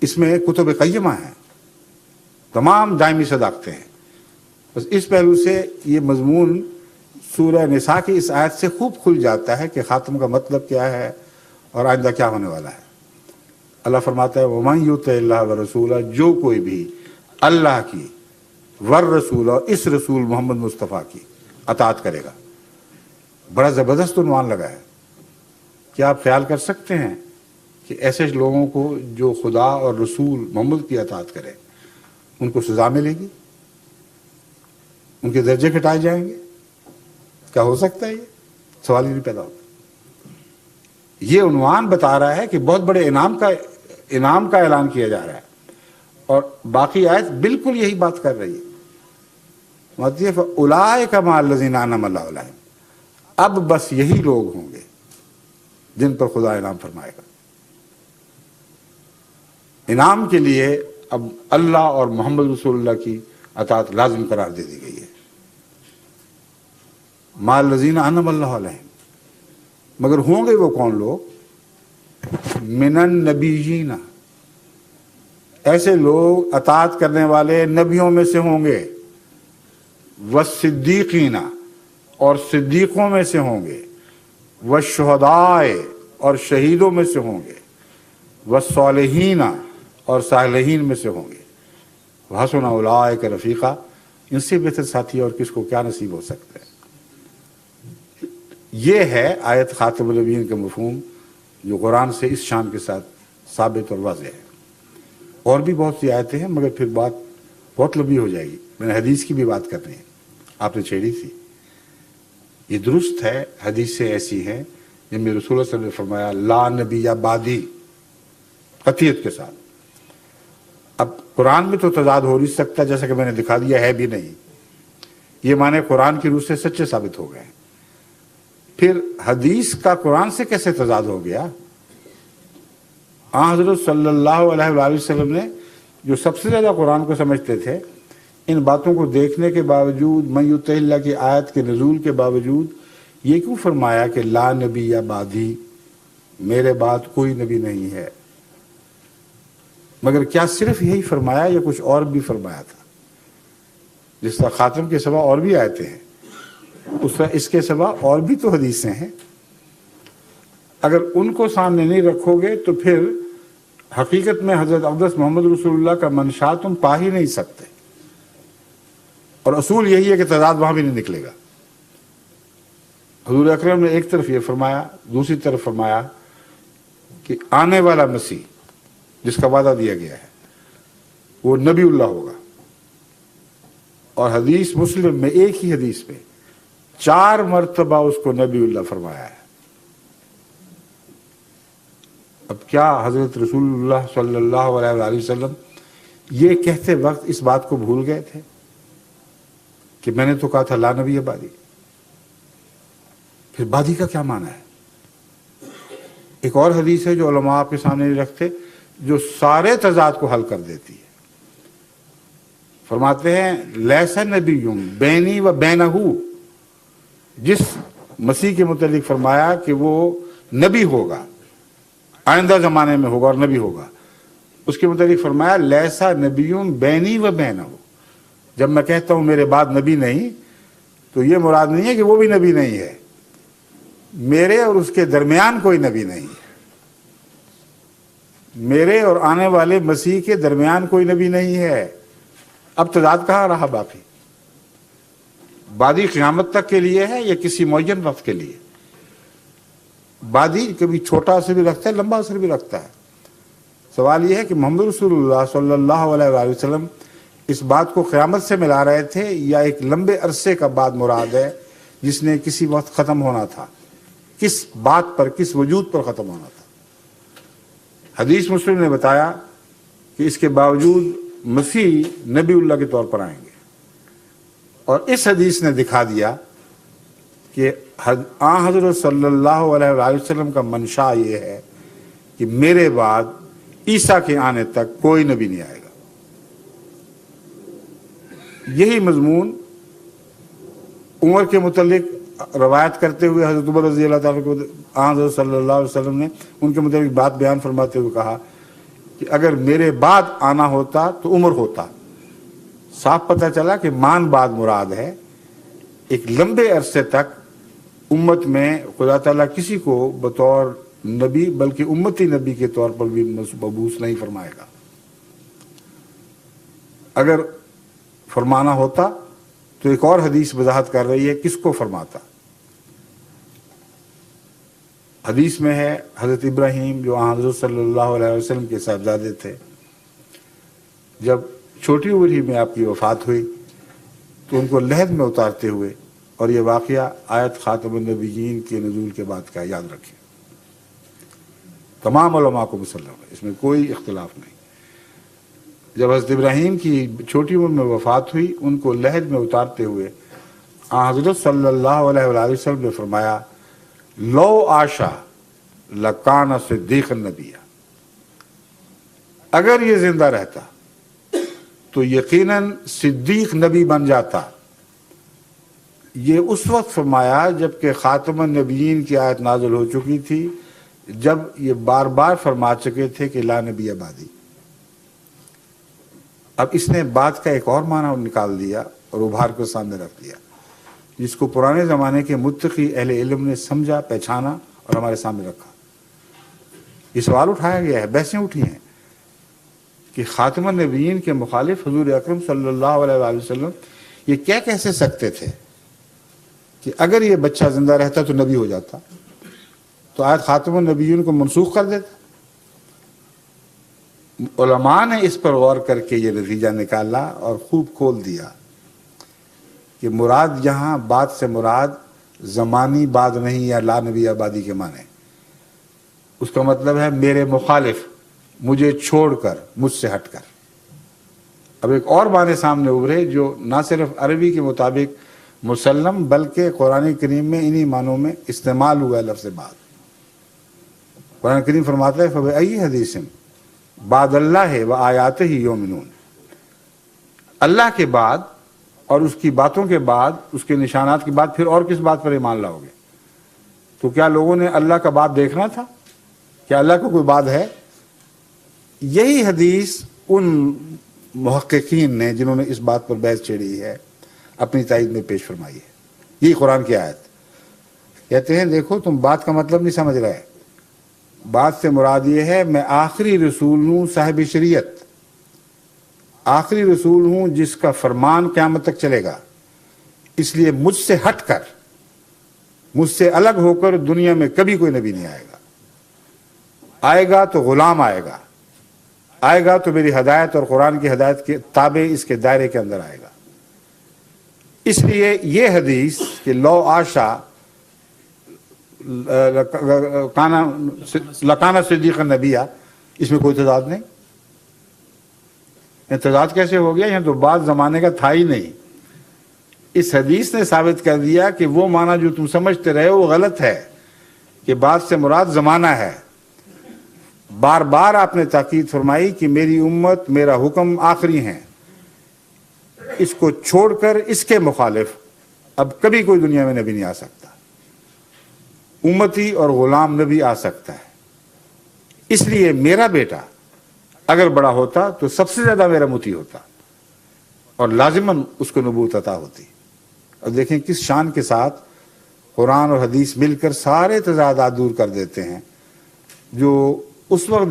اس میں کتب قیمہ ہیں، تمام دائمی صداقتیں ہیں. بس اس پہلو سے یہ مضمون سورہ نساء کی اس آیت سے خوب کھل جاتا ہے کہ خاتم کا مطلب کیا ہے اور آئندہ کیا ہونے والا ہے. اللہ فرماتا ہے وَمَن يُطِعِ اللَّهَ وَرَسُولَهُ، جو کوئی بھی اللہ کی والرسول اور اس رسول محمد مصطفیٰ کی اطاعت کرے گا. بڑا زبردست عنوان لگا ہے. کیا آپ خیال کر سکتے ہیں کہ ایسے لوگوں کو جو خدا اور رسول محمد کی اطاعت کرے ان کو سزا ملے گی، ان کے درجے گھٹائے جائیں گے؟ کیا ہو سکتا ہے؟ یہ سوال ہی نہیں پیدا ہوتا. یہ عنوان بتا رہا ہے کہ بہت بڑے انعام کا اعلان کیا جا رہا ہے، اور باقی آیت بالکل یہی بات کر رہی ہے. اولئک مع الذین انعم اللہ علیہم، اب بس یہی لوگ ہوں گے جن پر خدا انعام فرمائے گا. انعام کے لیے اب اللہ اور محمد رسول اللہ کی اطاعت لازم قرار دے دی گئی ہے. مع الذین انعم اللہ علیہم، مگر ہوں گے وہ کون لوگ؟ من النبیین، ایسے لوگ اطاعت کرنے والے نبیوں میں سے ہوں گے. والصدیقین، اور صدیقوں میں سے ہوں گے. والشہداء، اور شہیدوں میں سے ہوں گے. والصالحین، اور صالحین میں سے ہوں گے. وحسن اولئک رفیقا، ان سے بہتر ساتھی اور کس کو کیا نصیب ہو سکتا ہے. یہ ہے آیت خاتم النبیین کا مفہوم جو قرآن سے اس شان کے ساتھ ثابت اور واضح ہے. اور بھی بہت سی آیتیں ہیں مگر پھر بات بہت لمبی ہو جائے گی. میں نے حدیث کی بھی بات کرنی ہے، آپ نے چھیڑی تھی. یہ درست ہے، حدیثیں ایسی ہیں جن میں رسول اللہ صلی اللہ علیہ وسلم نے فرمایا لا نبی یا بعدی، قطعیت کے ساتھ. اب قرآن میں تو تضاد ہو نہیں سکتا، جیسا کہ میں نے دکھا دیا ہے بھی نہیں. یہ معنی قرآن کی روح سے سچے ثابت ہو گئے. پھر حدیث کا قرآن سے کیسے تضاد ہو گیا؟ حضرت صلی اللہ علیہ وآلہ وسلم نے جو سب سے زیادہ قرآن کو سمجھتے تھے، ان باتوں کو دیکھنے کے باوجود، من یطع اللہ کی آیت کے نزول کے باوجود، یہ کیوں فرمایا کہ لا نبی یا بعدی، میرے بعد کوئی نبی نہیں ہے؟ مگر کیا صرف یہی فرمایا یا کچھ اور بھی فرمایا تھا؟ جس طرح خاتم کے سوا اور بھی آیتیں ہیں، اس طرح اس کے سوا اور بھی تو حدیثیں ہیں. اگر ان کو سامنے نہیں رکھو گے تو پھر حقیقت میں حضرت اقدس محمد رسول اللہ کا منشا تم پا ہی نہیں سکتے. اور اصول یہی ہے کہ تضاد وہاں بھی نہیں نکلے گا. حضور اکرم نے ایک طرف یہ فرمایا، دوسری طرف فرمایا کہ آنے والا مسیح جس کا وعدہ دیا گیا ہے وہ نبی اللہ ہوگا. اور حدیث مسلم میں ایک ہی حدیث میں 4 مرتبہ اس کو نبی اللہ فرمایا ہے. اب کیا حضرت رسول اللہ صلی اللہ علیہ وآلہ وسلم یہ کہتے وقت اس بات کو بھول گئے تھے کہ میں نے تو کہا تھا لا نبی بعدی؟ پھر بعدی کا کیا معنی ہے؟ ایک اور حدیث ہے جو علماء آپ کے سامنے نہیں رکھتے، جو سارے تضاد کو حل کر دیتی ہے. فرماتے ہیں لیس نبی بینی و بینہ، جس مسیح کے متعلق فرمایا کہ وہ نبی ہوگا، آئندہ زمانے میں ہوگا اور نبی ہوگا، اس کے متعلق فرمایا لیسا نبی بینی و بینہ. جب میں کہتا ہوں میرے بعد نبی نہیں تو یہ مراد نہیں ہے کہ وہ بھی نبی نہیں ہے، میرے اور اس کے درمیان کوئی نبی نہیں ہے. میرے اور آنے والے مسیح کے درمیان کوئی نبی نہیں ہے. اب تضاد کہاں رہا باقی؟ بعدی قیامت تک کے لیے ہے یا کسی معین وقت کے لیے؟ بعدی کبھی چھوٹا اثر بھی رکھتا ہے، لمبا اثر بھی رکھتا ہے. سوال یہ ہے کہ محمد رسول اللہ صلی اللہ علیہ وآلہ وسلم اس بات کو قیامت سے ملا رہے تھے یا ایک لمبے عرصے کا بعد مراد ہے جس نے کسی وقت ختم ہونا تھا؟ کس بات پر، کس وجود پر ختم ہونا تھا؟ حدیث مسلم نے بتایا کہ اس کے باوجود مسیح نبی اللہ کے طور پر آئیں گے. اور اس حدیث نے دکھا دیا کہ حضرت صلی اللہ علیہ وآلہ وسلم کا منشا یہ ہے کہ میرے بعد عیسیٰ کے آنے تک کوئی نبی نہیں آئے گا. یہی مضمون عمر کے متعلق روایت کرتے ہوئے حضرت عمر رضی اللہ تعالیٰ کو حضرت صلی اللہ علیہ وسلم نے ان کے متعلق بات بیان فرماتے ہوئے کہا کہ اگر میرے بعد آنا ہوتا تو عمر ہوتا۔ صاف پتہ چلا کہ مان بعد مراد ہے۔ ایک لمبے عرصے تک امت میں خدا تعالیٰ کسی کو بطور نبی بلکہ امتی نبی کے طور پر بھی مبعوث نہیں فرمائے گا۔ اگر فرمانا ہوتا تو ایک اور حدیث وضاحت کر رہی ہے کس کو فرماتا۔ حدیث میں ہے حضرت ابراہیم جو حضرت صلی اللہ علیہ وسلم کے صاحبزادے تھے، جب چھوٹی عمر ہی میں آپ کی وفات ہوئی تو ان کو لحد میں اتارتے ہوئے، اور یہ واقعہ آیت خاتم النبیین کے نزول کے بعد کا یاد رکھیں، تمام علماء کو مسلم ہے، اس میں کوئی اختلاف نہیں۔ جب حضرت ابراہیم کی چھوٹی عمر میں وفات ہوئی، ان کو لحد میں اتارتے ہوئے حضرت صلی اللہ علیہ وآلہ وسلم نے فرمایا لو عاشا لکان صدیق النبی، اگر یہ زندہ رہتا تو یقیناً صدیق نبی بن جاتا۔ یہ اس وقت فرمایا جبکہ خاتم النبیین کی آیت نازل ہو چکی تھی، جب یہ بار بار فرما چکے تھے کہ لا نبی بعدی۔ اب اس نے بات کا ایک اور معنی نکال دیا اور ابھار کو سامنے رکھ دیا، جس کو پرانے زمانے کے متقی اہل علم نے سمجھا، پہچانا اور ہمارے سامنے رکھا۔ یہ سوال اٹھایا گیا ہے، بحثیں اٹھی ہیں کہ خاتم النبیین کے مخالف حضور اکرم صلی اللہ علیہ وآلہ وسلم یہ کیا کہہ سکتے تھے کہ اگر یہ بچہ زندہ رہتا تو نبی ہو جاتا، تو آیت خاتم النبیین کو منسوخ کر دیتا۔ علماء نے اس پر غور کر کے یہ نتیجہ نکالا اور خوب کھول دیا کہ مراد یہاں بعد سے مراد زمانی بعد نہیں یا لا نبی آبادی کے معنی، اس کا مطلب ہے میرے مخالف، مجھے چھوڑ کر، مجھ سے ہٹ کر۔ اب ایک اور معنی سامنے ابھرے جو نہ صرف عربی کے مطابق مسلم بلکہ قرآن کریم میں انہی معنوں میں استعمال ہوا ہے لفظ بعد۔ قرآن کریم فرماتا ہے فَبِأَيِّ حَدِيثٍ بعد اللہ و آیاتہ یؤمنون، اللہ کے بعد اور اس کی باتوں کے بعد، اس کے نشانات کے بعد پھر اور کس بات پر ایمان لاؤ گے؟ تو کیا لوگوں نے اللہ کا بعد دیکھنا تھا؟ کیا اللہ کو کوئی بعد ہے؟ یہی حدیث ان محققین نے جنہوں نے اس بات پر بحث چھیڑی ہے اپنی تائید میں پیش فرمائی ہے۔ یہی قرآن کی آیت کہتے ہیں دیکھو تم بات کا مطلب نہیں سمجھ رہے، بات سے مراد یہ ہے میں آخری رسول ہوں، صاحب شریعت، آخری رسول ہوں جس کا فرمان قیامت تک چلے گا، اس لیے مجھ سے ہٹ کر، مجھ سے الگ ہو کر دنیا میں کبھی کوئی نبی نہیں آئے گا۔ آئے گا تو غلام آئے گا، آئے گا تو میری ہدایت اور قرآن کی ہدایت کے تابع اس کے دائرے کے اندر آئے گا۔ اس لیے یہ حدیث کہ لو عاشا لکانا صدیق النبیہ، اس میں کوئی تضاد نہیں۔ تضاد کیسے ہو گیا؟ یہاں تو بعد زمانے کا تھا ہی نہیں۔ اس حدیث نے ثابت کر دیا کہ وہ معنی جو تم سمجھتے رہے وہ غلط ہے، کہ بعد سے مراد زمانہ ہے۔ بار بار آپ نے تاکید فرمائی کہ میری امت، میرا حکم آخری ہیں، اس کو چھوڑ کر اس کے مخالف اب کبھی کوئی دنیا میں نبی نہیں آ سکتا۔ امتی اور غلام نبی آ سکتا ہے، اس لیے میرا بیٹا اگر بڑا ہوتا تو سب سے زیادہ میرا مطیع ہوتا اور لازماً اس کو نبوت عطا ہوتی۔ اب دیکھیں کس شان کے ساتھ قرآن اور حدیث مل کر سارے تضادات دور کر دیتے ہیں جو اس وقت